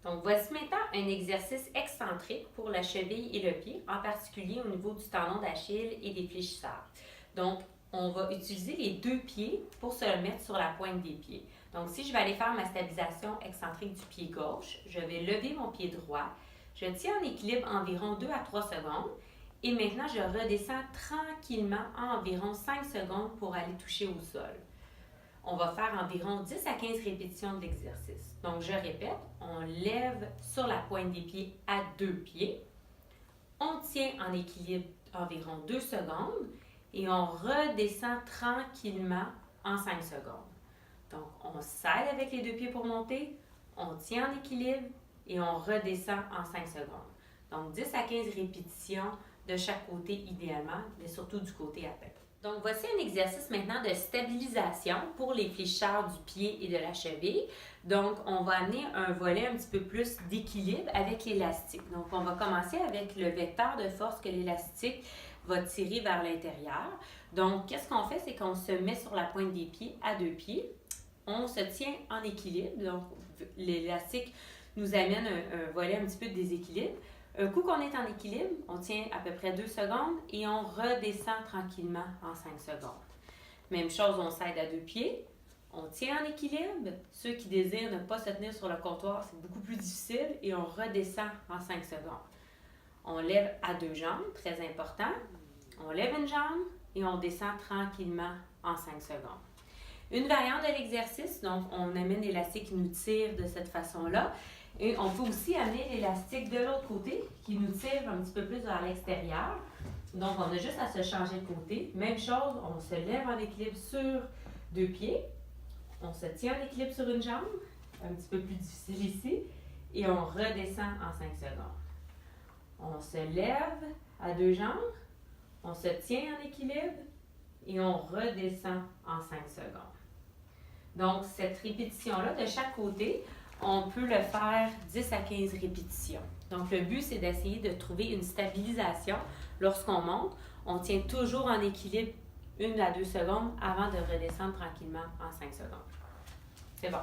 Donc, voici maintenant un exercice excentrique pour la cheville et le pied, en particulier au niveau du tendon d'Achille et des fléchisseurs. Donc, on va utiliser les deux pieds pour se le mettre sur la pointe des pieds. Donc, si je vais aller faire ma stabilisation excentrique du pied gauche, je vais lever mon pied droit, je tiens en équilibre environ 2 à 3 secondes et maintenant je redescends tranquillement à environ 5 secondes pour aller toucher au sol. On va faire environ 10 à 15 répétitions de l'exercice. Donc, je répète, on lève sur la pointe des pieds à deux pieds. On tient en équilibre environ 2 secondes et on redescend tranquillement en 5 secondes. Donc, on s'aide avec les deux pieds pour monter, on tient en équilibre et on redescend en 5 secondes. Donc, 10 à 15 répétitions de chaque côté idéalement, mais surtout du côté à tête. Donc, voici un exercice maintenant de stabilisation pour les fléchisseurs du pied et de la cheville. Donc, on va amener un volet un petit peu plus d'équilibre avec l'élastique. Donc, on va commencer avec le vecteur de force que l'élastique va tirer vers l'intérieur. Donc, qu'est-ce qu'on fait? C'est qu'on se met sur la pointe des pieds à deux pieds. On se tient en équilibre. Donc, l'élastique nous amène un volet un petit peu de déséquilibre. Un coup qu'on est en équilibre, on tient à peu près 2 secondes et on redescend tranquillement en 5 secondes. Même chose, on s'aide à deux pieds, on tient en équilibre. Ceux qui désirent ne pas se tenir sur le comptoir, c'est beaucoup plus difficile et on redescend en 5 secondes. On lève à deux jambes, très important. On lève une jambe et on descend tranquillement en 5 secondes. Une variante de l'exercice, donc on amène l'élastique qui nous tire de cette façon-là. Et on peut aussi amener l'élastique de l'autre côté qui nous tire un petit peu plus vers l'extérieur. Donc, on a juste à se changer de côté. Même chose, on se lève en équilibre sur deux pieds. On se tient en équilibre sur une jambe, un petit peu plus difficile ici. Et on redescend en 5 secondes. On se lève à deux jambes, on se tient en équilibre et on redescend en 5 secondes. Donc, cette répétition-là de chaque côté, on peut le faire 10 à 15 répétitions. Donc, le but, c'est d'essayer de trouver une stabilisation lorsqu'on monte. On tient toujours en équilibre 1 à 2 secondes avant de redescendre tranquillement en 5 secondes. C'est bon.